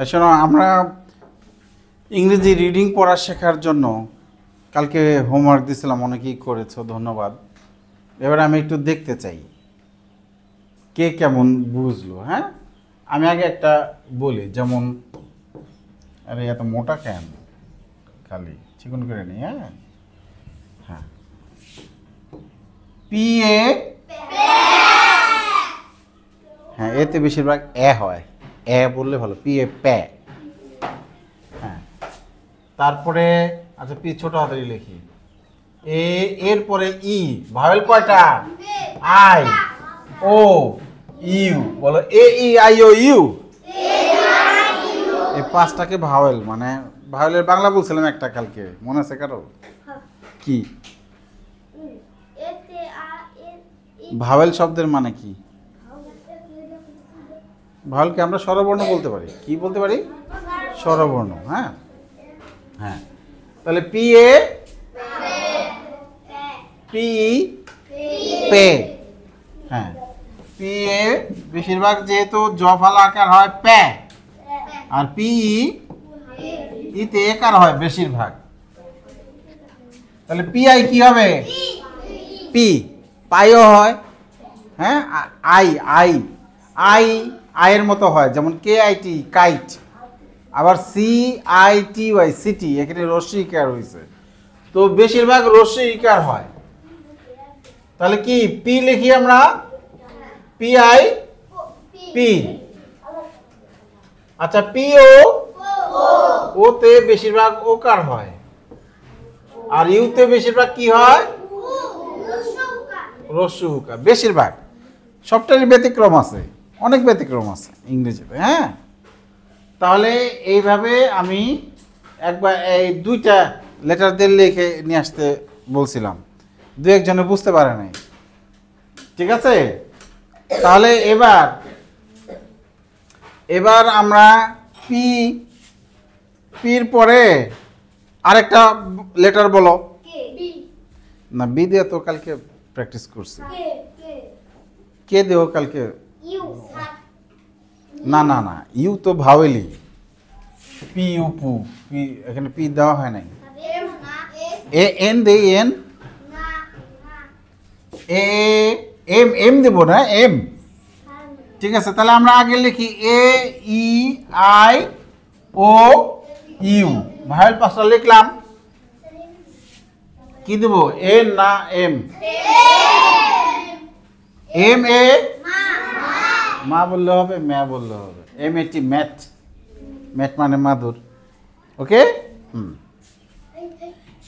শোনো, আমরা ইংরেজি রিডিং পড়া শেখার জন্য কালকে হোমওয়ার্ক দিয়েছিলাম, অনেকেই করেছো, ধন্যবাদ। এবার আমি একটু দেখতে চাই কে কেমন বুঝলো। হ্যাঁ, আমি আগে একটা বলি, যেমন আরে এত মোটা কেন, খালি চিকন করে নি। হ্যাঁ হ্যাঁ, পি এ, হ্যাঁ এতে বেশিরভাগ এ হয়, এ বললে ভালো, পি এ প্যা। হ্যাঁ, তারপরে আচ্ছা পি ছোট হাতেরই লিখি, এ এর পরে ই, ভাওয়েল কয়টা? আই ও ইউ, বলো এ ই আই ও ইউ। এই পাঁচটাকে ভাওয়েল, মানে ভাওয়েলের বাংলা বলছিলাম একটা কালকে, মনে আছে কারো? কি ভাওয়েল শব্দের মানে কি? ভাওয়েলকে আমরা স্বরবর্ণ বলতে পারি। কি বলতে পারি? স্বরবর্ণ। হ্যাঁ হ্যাঁ, তাহলে পি এ, পি পে। হ্যাঁ, পি এ বেশিরভাগ যেহেতু জফালা আকার হয় প্যা, আর পি ইতে একার হয় বেশিরভাগ, তাহলে পি আই কি হবে? পি পাইও হয়। হ্যাঁ, আই আই আই আয়ের মতো হয়, যেমন কে আই টি কাইট, আবার C I T Y city, এখানে রস্যি ইকার হয়েছে, তো বেশিরভাগ রস্যি ইকার হয়। তাহলে কি পি লিখি আমরা, পি আই পি। আচ্ছা পি ও, ওতে বেশিরভাগ ওকার হয়, আর ইউতে বেশিরভাগ কি হয়? রস্যু উকার, বেশিরভাগ। সবটারই ব্যতিক্রম আছে, অনেক ব্যতিক্রম আছে ইংরেজিতে। হ্যাঁ, তাহলে এইভাবে আমি একবার এই দুইটা লেটার দিয়ে লিখে নিয়ে আসতে বলছিলাম, দু একজনে বুঝতে পারে নাই। ঠিক আছে, তাহলে এবার আমরা পি, পির পরে আরেকটা লেটার বলো না। বি দিয়ে তো কালকে প্র্যাকটিস করছি। কে দেও কালকে? না না না, ইউ তো ভাওয়েলি, পি ইউ পু, পি এখানে পি দেওয়া হয় নাই। A N they, N A M, M দেব না, এম। ঠিক আছে, তাহলে আমরা আগে লিখি এ E I O you, vowel পাঁচটা লিখলাম। কি দেব, এন না এম? এম এ মা বললে হবে, ম্যা বললে হবে। M A T math, math মানে মাদুর। ওকে,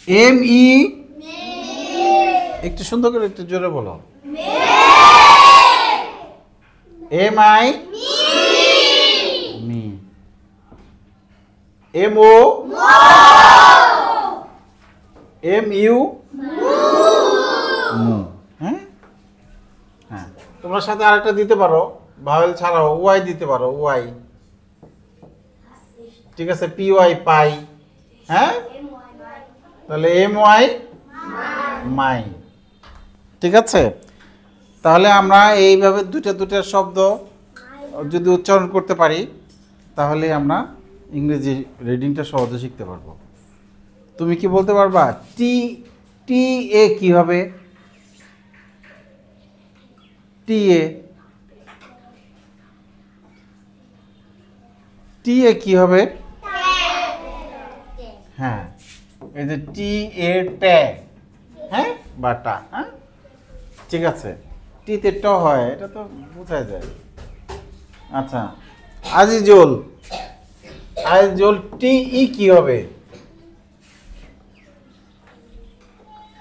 এম ই, একটু সুন্দর করে একটু জোরে বলো। এম আই মি, এম ও, এম ইউ মু। হ্যাঁ হ্যাঁ, তোমরা সাথে আরেকটা দিতে পারো, ভাওয়েল ছাড়াও ওয়াই দিতে পারো, ওয়াই। ঠিক আছে, পি ওয়াই পাই। হ্যাঁ, তাহলে এম ওয়াই মাই। ঠিক আছে, তাহলে আমরা এইভাবে দুটা দুটা শব্দ যদি উচ্চারণ করতে পারি, তাহলে আমরা ইংরেজি রিডিংটা সহজে শিখতে পারবো। তুমি কি বলতে পারবা টি, টি এ কি হবে? টি এ, টি এ কি হবে? হ্যাঁ, এই যে টি এ ট্যা, হ্যাঁ বা টা। হ্যাঁ, ঠিক আছে, টিতে ট হয়, এটা তো বোঝা যায়। আচ্ছা, আজিজুল, আজিজুল টি ই কি হবে?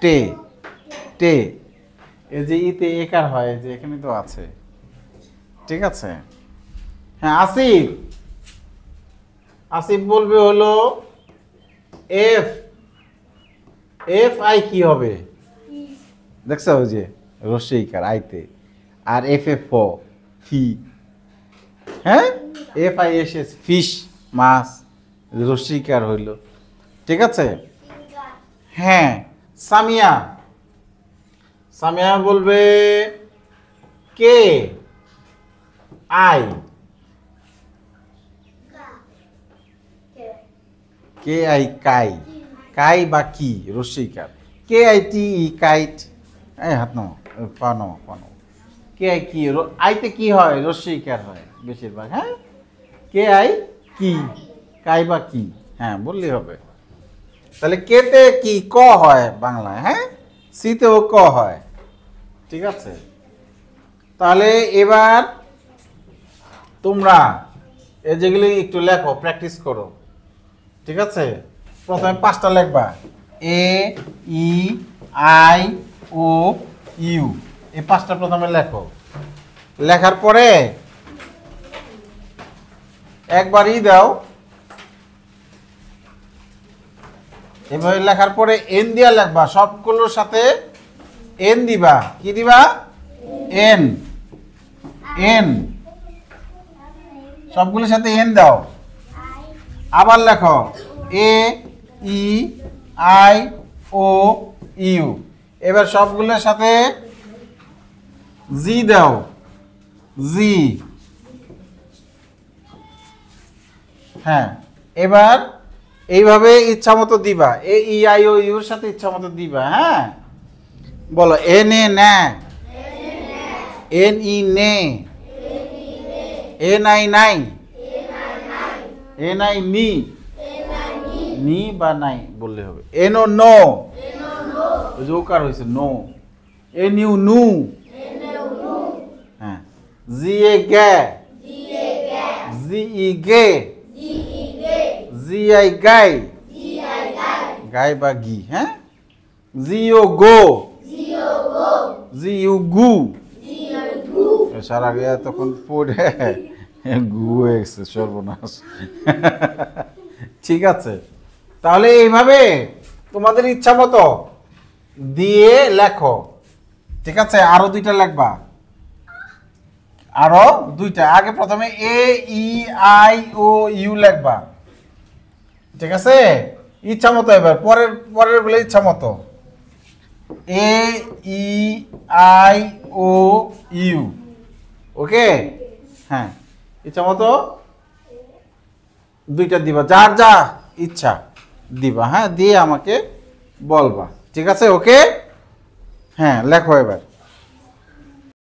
টে, টে, এই যে ইতে একার হয়, যে এখানে তো আছে। ঠিক আছে, হ্যাঁ আসিফ, আসিফ বলবে হলো এফ, এফ আই কি হবে? দেখছো ওই যে রস্যইকার আইতে, আর এফ এফ ফি। হ্যাঁ, F I S S fish, মাছ, রস্যইকার হইল। ঠিক আছে, হ্যাঁ সামিয়া, সামিয়া বলবে কে আই, কে আই কাই, কাই বা কি রস্যইকার, কে আই টি ই কাইট, এই হাত নাও, পা নাও, পা নাও। কে আই কি, আইতে কি হয়, রস্যইকার হয় বেশিরভাগ। হ্যাঁ, কে আই কি, কাই বা কি, হ্যাঁ বললেই হবে। তাহলে কেতে কি ক হয় বাংলায়, হ্যাঁ সিতেও ক হয়, ঠিক আছে। তাহলে এবার তোমরা এই যেগুলি একটু লেখো, প্র্যাকটিস করো, ঠিক আছে। প্রথমে 5টা লিখবা, এ ই আই ও ইউ, এই 5টা প্রথমে লেখো। লেখার পরে একবার দাও, এভাবে লেখার পরে এন দিয়া লিখবা, সবগুলোর সাথে এন দিবা। কি দিবা? এন, এন, সবগুলোর সাথে এন দাও। আবার লেখো এ ই আই ও ইউ, এবার সবগুলোর সাথে জি দাও, জি। হ্যাঁ, এবার এইভাবে ইচ্ছা মতো দিবা, এ ই আই ও ইউর সাথে ইচ্ছা মতো দিবা। হ্যাঁ, বলো এন এ নে, এন ই নে, এন আই নাই, এন আই নি, নি বা নাই বললে হবে। এন ও নো, জোকার হয়েছে নো, এন ইউ নু, হ্যাঁ, জি এ গে, জি ই গে, জি আই গাই, গাই বা গি, হ্যাঁ, জি ও গো, জি ইউ গু, সারা গে তখন পড়ে গু হয়েছে, সর্বনাশ। ঠিক আছে, তাহলে এইভাবে তোমাদের ইচ্ছা মতো দিয়ে লেখো, ঠিক আছে। আরো 2টা লেখবা, আরো 2টা। আগে প্রথমে এ ই আই ও ইউ লেখবা, ঠিক আছে, ইচ্ছা মতো। এবার পরের পরের বলে ইচ্ছা মতো, এ ই আই ও ইউ, ওকে। হ্যাঁ, ইচ্ছা মতো 2টা দিবা, যার যা ইচ্ছা দিবা। হ্যাঁ, দিয়ে আমাকে বলবা, ঠিক আছে, ওকে। হ্যাঁ, লেখো এবার।